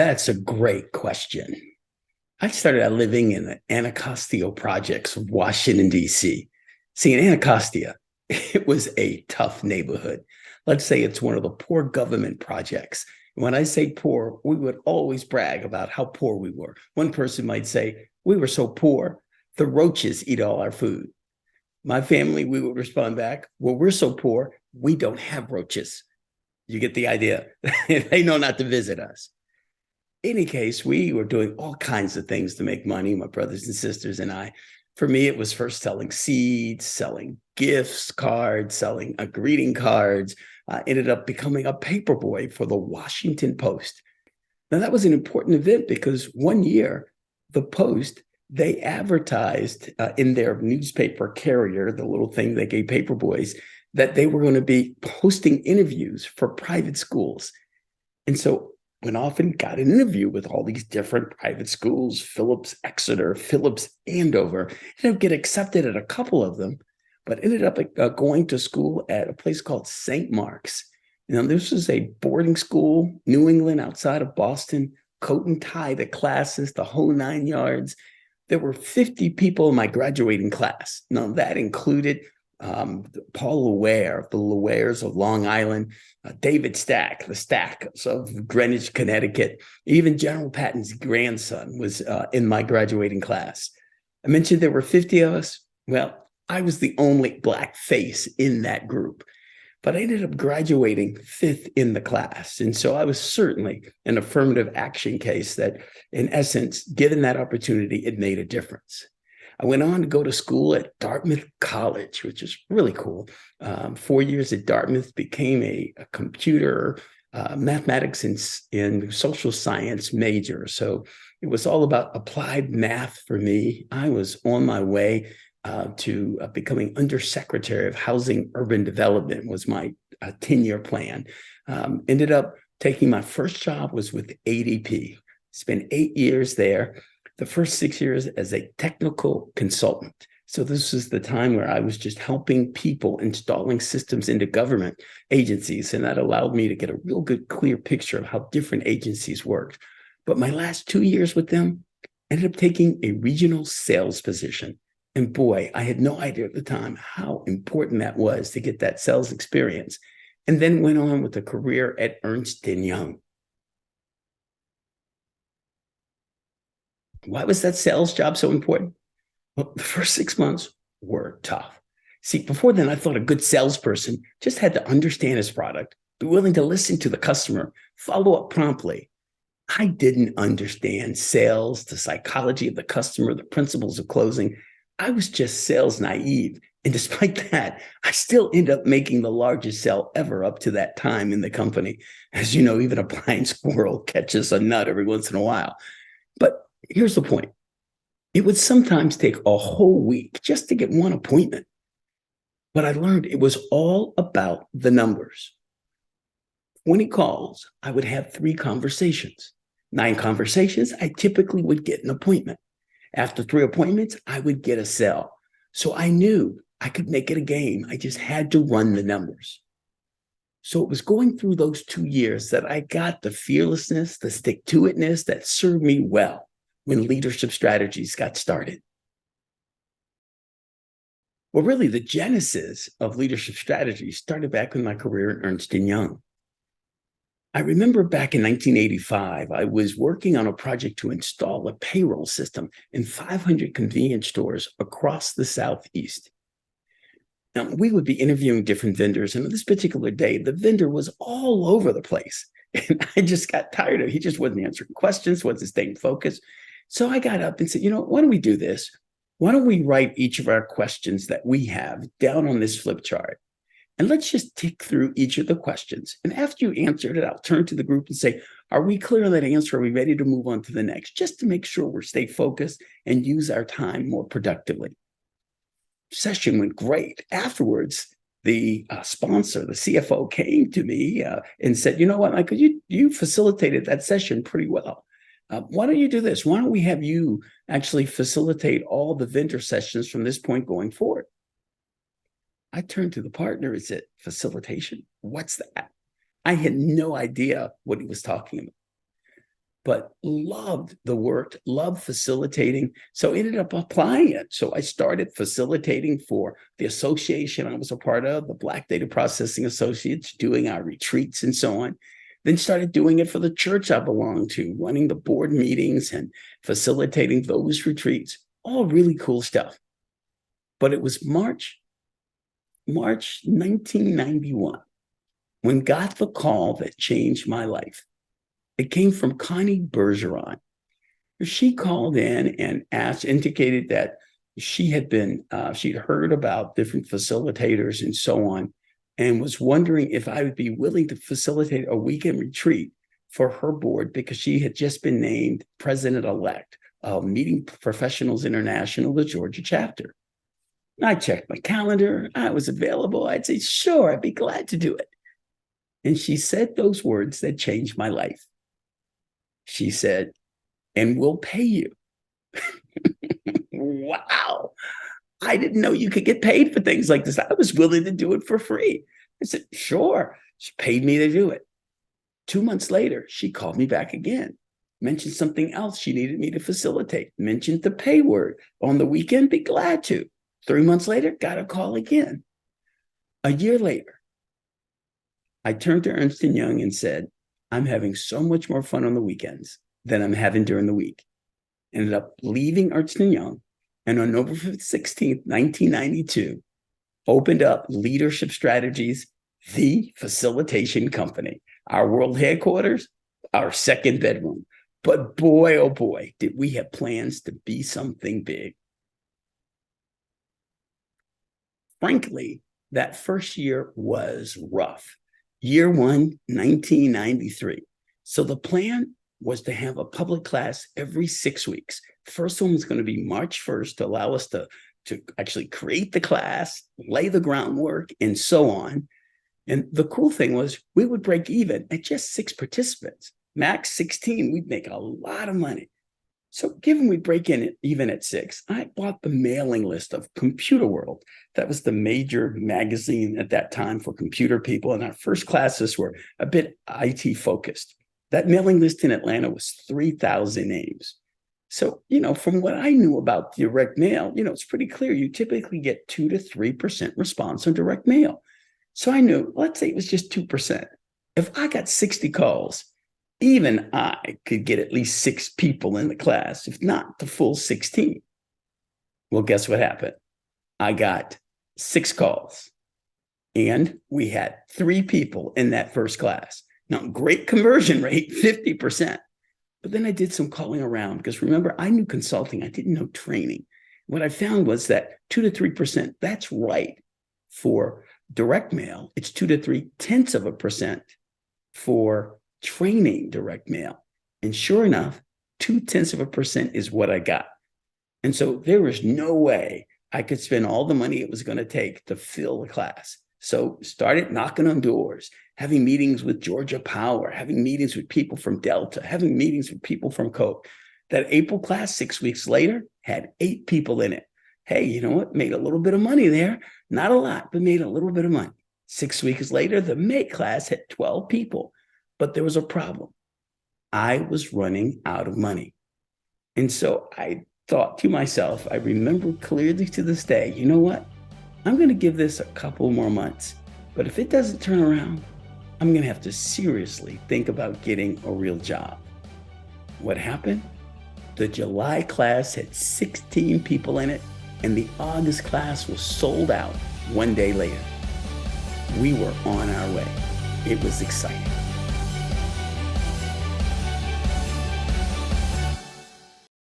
That's a great question. I started out living in the Anacostia projects of Washington, D.C. See, in Anacostia, it was a tough neighborhood. Let's say it's one of the poor government projects. When I say poor, we would always brag about how poor we were. One person might say, we were so poor, the roaches eat all our food. My family, we would respond back, well, we're so poor, we don't have roaches. You get the idea. They know not to visit us. Any case, we were doing all kinds of things to make money, my brothers and sisters and I. For me, it was first selling seeds, selling gifts, cards, selling greeting cards. Ended up becoming a paper boy for the Washington Post. Now, that was an important event because one year, the Post, they advertised in their newspaper carrier, the little thing they gave paper boys, that they were going to be hosting interviews for private schools. And so went off and got an interview with all these different private schools, Phillips Exeter, Phillips Andover. Ended up getting accepted at a couple of them, but ended up going to school at a place called St. Mark's. Now, this was a boarding school, New England, outside of Boston, coat and tie, the classes, the whole 9 yards. There were 50 people in my graduating class. Now, that included Paul Luere, the Lueres of Long Island, David Stack, the Stacks of Greenwich, Connecticut. Even General Patton's grandson was in my graduating class. I mentioned there were 50 of us. Well, I was the only Black face in that group, but I ended up graduating fifth in the class. And so I was certainly an affirmative action case that, in essence, given that opportunity, it made a difference. I went on to go to school at Dartmouth College, which is really cool. 4 years at Dartmouth, became a computer, mathematics and social science major. So it was all about applied math for me. I was on my way to becoming Undersecretary of Housing Urban Development was my 10-year plan. Ended up taking my first job was with ADP. Spent 8 years there. The first 6 years as a technical consultant. So this was the time where I was just helping people installing systems into government agencies. And that allowed me to get a real good, clear picture of how different agencies worked. But my last 2 years with them, ended up taking a regional sales position. And boy, I had no idea at the time how important that was to get that sales experience. And then went on with a career at Ernst & Young. Why was that sales job so important? Well, the first 6 months were tough. See, before then, I thought a good salesperson just had to understand his product, be willing to listen to the customer, follow up promptly. I didn't understand sales, the psychology of the customer, the principles of closing. I was just sales naive. And despite that, I still ended up making the largest sale ever up to that time in the company. As you know, even a blind squirrel catches a nut every once in a while. But here's the point. It would sometimes take a whole week just to get one appointment. But I learned it was all about the numbers. 20 calls, I would have 3 conversations. 9 conversations, I typically would get an appointment. After 3 appointments, I would get a sale. So I knew I could make it a game. I just had to run the numbers. So it was going through those 2 years that I got the fearlessness, the stick-to-itness that served me well when leadership strategies got started. Well, really, the genesis of leadership strategies started back in my career at Ernst & Young. I remember back in 1985, I was working on a project to install a payroll system in 500 convenience stores across the Southeast. Now, we would be interviewing different vendors, and on this particular day, the vendor was all over the place. And I just got tired of it. He just wasn't answering questions, wasn't staying focused. So I got up and said, why don't we do this? Why don't we write each of our questions that we have down on this flip chart? And let's just tick through each of the questions. And after you answered it, I'll turn to the group and say, are we clear on that answer? Are we ready to move on to the next? Just to make sure we stay focused and use our time more productively. Session went great. Afterwards, the sponsor, the CFO, came to me and said, you know what, Michael, you facilitated that session pretty well. Why don't you do this? Why don't we have you actually facilitate all the vendor sessions from this point going forward? I turned to the partner and said, facilitation? What's that? I had no idea what he was talking about. but loved the work, loved facilitating. So ended up applying it. So I started facilitating for the association I was a part of, the Black Data Processing Associates, doing our retreats and so on. Then started doing it for the church I belonged to, running the board meetings and facilitating those retreats. All really cool stuff. But it was March 1991 when got the call that changed my life. It came from Connie Bergeron. She called in and indicated that she'd heard about different facilitators and so on, and was wondering if I would be willing to facilitate a weekend retreat for her board because she had just been named president-elect of Meeting Professionals International, the Georgia chapter. I checked my calendar. I was available. I'd say, sure, I'd be glad to do it. And she said those words that changed my life. She said, and we'll pay you. Wow. I didn't know you could get paid for things like this. I was willing to do it for free. I said, sure. She paid me to do it. 2 months later, she called me back again, mentioned something else she needed me to facilitate, mentioned the pay word. On the weekend, be glad to. 3 months later, got a call again. A year later, I turned to Ernst & Young and said, I'm having so much more fun on the weekends than I'm having during the week. Ended up leaving Ernst & Young, and on November 16th, 1992, opened up Leadership Strategies, the facilitation company. Our world headquarters, our second bedroom. But boy, oh boy, did we have plans to be something big. Frankly, that first year was rough. Year one, 1993. So the plan was to have a public class every 6 weeks. The first one was going to be March 1st to allow us to actually create the class, lay the groundwork, and so on. And the cool thing was we would break even at just 6 participants. Max 16, we'd make a lot of money. So given we break in even at 6, I bought the mailing list of Computer World. That was the major magazine at that time for computer people. And our first classes were a bit IT focused. That mailing list in Atlanta was 3,000 names. So, from what I knew about direct mail, it's pretty clear. You typically get 2 to 3% response on direct mail. So I knew, let's say it was just 2%. If I got 60 calls, even I could get at least 6 people in the class, if not the full 16. Well, guess what happened? I got 6 calls, and we had 3 people in that first class. Now, great conversion rate, 50%. But then I did some calling around because remember, I knew consulting. I didn't know training. What I found was that 2 to 3%, that's right for direct mail. It's 2 to 0.3% for training direct mail. And sure enough, 0.2% is what I got. And so there was no way I could spend all the money it was going to take to fill the class. So started knocking on doors, having meetings with Georgia Power, having meetings with people from Delta, having meetings with people from Coke. That April class, 6 weeks later, had 8 people in it. Hey, you know what? Made a little bit of money there. Not a lot, but made a little bit of money. 6 weeks later, the May class had 12 people. But there was a problem. I was running out of money. And so I thought to myself, I remember clearly to this day, you know what? I'm going to give this a couple more months. But if it doesn't turn around, I'm going to have to seriously think about getting a real job. What happened? The July class had 16 people in it, and the August class was sold out 1 day later. We were on our way. It was exciting.